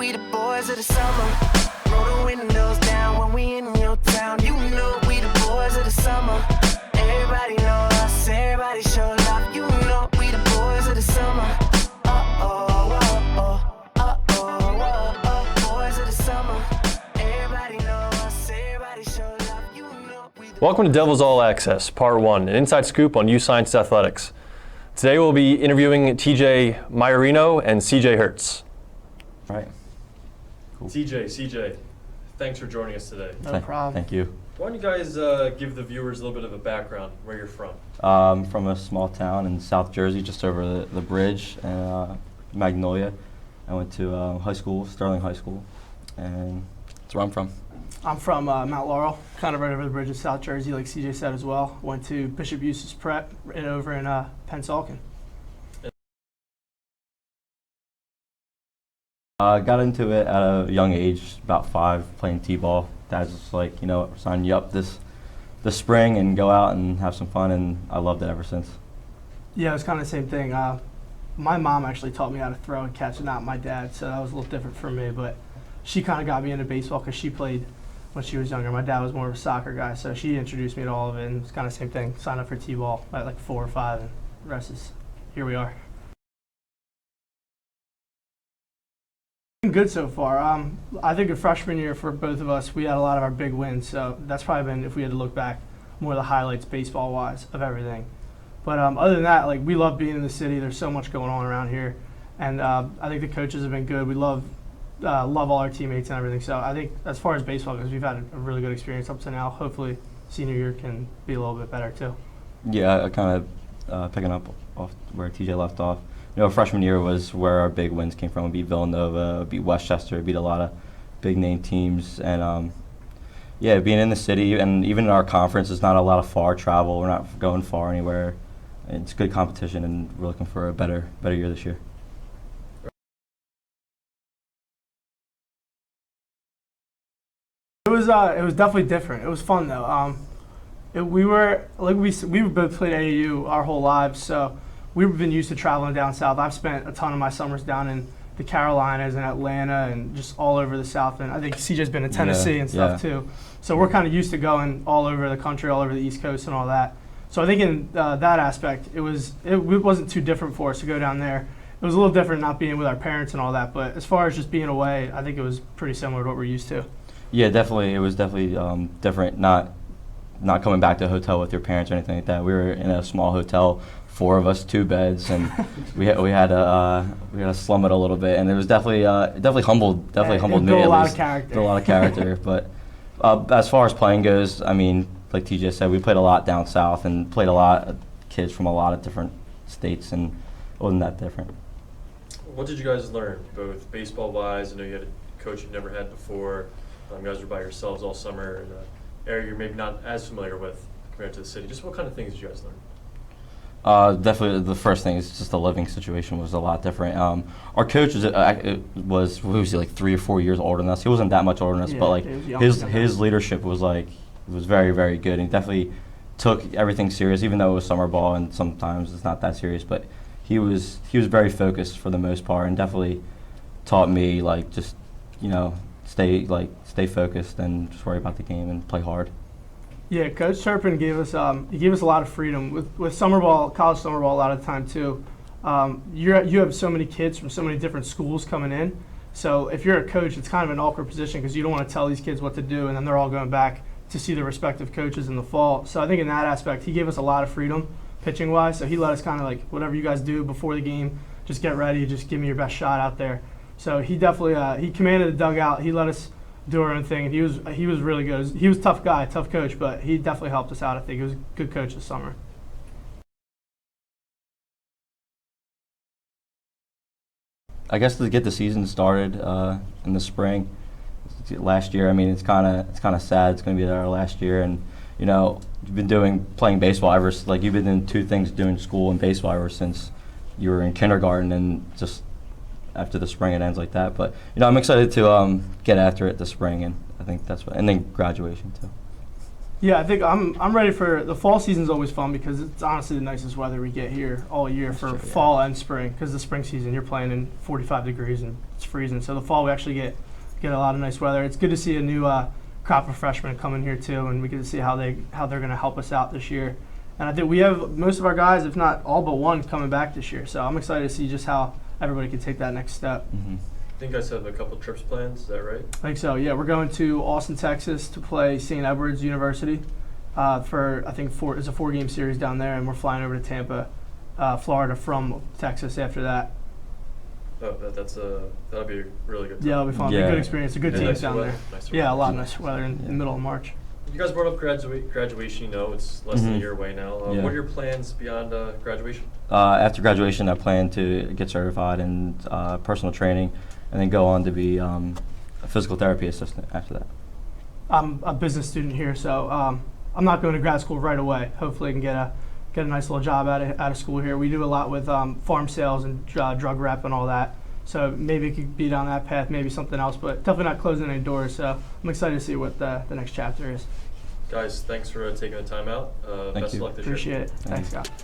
we the boys of the summer. Roll the windows down when we in your town. You know we the boys of the summer. Everybody know us, everybody show love. You know we the boys of the summer. Boys of the summer. Everybody know us, everybody show love. You know we the Welcome to Devils All Access, Part 1, an inside scoop on U-Science Athletics. Today we'll be interviewing TJ Maiorino and CJ Hertz. All right. Cool. CJ, thanks for joining us today. No problem. Thank you. Why don't you guys give the viewers a little bit of a background, where you're from? From a small town in South Jersey, just over the bridge, Magnolia. I went to high school, Sterling High School, and that's where I'm from. I'm from Mount Laurel, kind of right over the bridge of South Jersey, like CJ said as well. Went to Bishop Eustace Prep right over in Pennsauken. Got into it at a young age, about 5, playing t-ball. Dad's just like, you know, sign you up this spring and go out and have some fun, and I loved it ever since. Yeah, it was kind of the same thing. My mom actually taught me how to throw and catch, not my dad, so that was a little different for me. But she kind of got me into baseball because she played when she was younger. My dad was more of a soccer guy, so she introduced me to all of it, and it's kind of the same thing. Signed up for t-ball at like 4 or 5, and the rest is here we are. Good so far. I think the freshman year for both of us, we had a lot of our big wins. So that's probably been, if we had to look back, more of the highlights baseball-wise of everything. But other than that, like, we love being in the city. There's so much going on around here, and I think the coaches have been good. We love all our teammates and everything. So I think as far as baseball goes, we've had a really good experience up to now. Hopefully, senior year can be a little bit better too. Yeah, I kind of picking up off where TJ left off. You know, freshman year was where our big wins came from. We beat Villanova, we beat Westchester, we beat a lot of big name teams, and yeah, being in the city and even in our conference, it's not a lot of far travel. We're not going far anywhere. It's good competition, and we're looking for a better year this year. It was definitely different. It was fun though. We both played AAU our whole lives, so we've been used to traveling down south. I've spent a ton of my summers down in the Carolinas and Atlanta and just all over the South. And I think CJ's been to Tennessee and stuff too. So we're kind of used to going all over the country, all over the East Coast and all that. So I think in that aspect, it wasn't too different for us to go down there. It was a little different not being with our parents and all that. But as far as just being away, I think it was pretty similar to what we're used to. Yeah, definitely. It was definitely different. Not coming back to a hotel with your parents or anything like that. We were in a small hotel. 4 of us, 2 beds, and we had to slum it a little bit, and it was definitely humbled me at least. Built a lot of character. Built a lot of character, but as far as playing goes, I mean, like TJ said, we played a lot down south and played a lot of kids from a lot of different states, and it wasn't that different. What did you guys learn, both baseball-wise? I know you had a coach you'd never had before. You guys were by yourselves all summer in an area you're maybe not as familiar with compared to the city. Just what kind of things did you guys learn? Definitely, the first thing is just the living situation was a lot different. Our coach was who was he, like 3 or 4 years older than us. He wasn't that much older than us, but like his leadership was very, very good. And he definitely took everything serious, even though it was summer ball and sometimes it's not that serious. But he was very focused for the most part, and definitely taught me like just stay focused and just worry about the game and play hard. Yeah, Coach Turpin gave us a lot of freedom with summer ball, college summer ball. A lot of the time too, you have so many kids from so many different schools coming in. So if you're a coach, it's kind of an awkward position because you don't want to tell these kids what to do, and then they're all going back to see their respective coaches in the fall. So I think in that aspect, he gave us a lot of freedom pitching wise. So he let us kind of like whatever you guys do before the game, just get ready, just give me your best shot out there. So he definitely he commanded the dugout. He let us do our own thing, and he was really good. He was a tough guy, tough coach, but he definitely helped us out. I think he was a good coach this summer. I guess to get the season started in the spring, last year. I mean, it's kind of sad. It's going to be our last year, and you've been playing baseball ever. Like you've been doing 2 things, doing school and baseball ever since you were in kindergarten, and just after the spring it ends like that. But I'm excited to get after it this spring, and I think that's what. And then graduation too. Yeah, I think I'm ready for the fall season's always fun because it's honestly the nicest weather we get here all year for true, yeah. fall and spring. Because the spring season you're playing in 45 degrees and it's freezing. So the fall we actually get a lot of nice weather. It's good to see a new crop of freshmen come in here too, and we get to see how they're going to help us out this year. And I think we have most of our guys, if not all but one, coming back this year. So I'm excited to see just how everybody can take that next step. Mm-hmm. I think you guys have a couple trips planned. Is that right? I think so. Yeah, we're going to Austin, Texas, to play St. Edward's University for I think it's a 4-game series down there, and we're flying over to Tampa, Florida from Texas after that. Oh, that'll be a really good time. Yeah, it'll be fun. Yeah. It'll be a good experience. A good Yeah, teams nice down weather. there. Nice Yeah, a weather. lot of nice weather in the middle of March. You guys brought up graduation. You know, it's less than a Mhm. year away now. Yeah. What are your plans beyond graduation? After graduation, I plan to get certified in personal training, and then go on to be a physical therapy assistant after that. I'm a business student here, so I'm not going to grad school right away. Hopefully, I can get a nice little job out of school here. We do a lot with farm sales and drug rep and all that. So maybe it could be down that path, maybe something else, but definitely not closing any doors. So I'm excited to see what the next chapter is. Guys, thanks for taking the time out. Thank Best you. of luck this year. Appreciate it. Thanks, Thanks. Scott.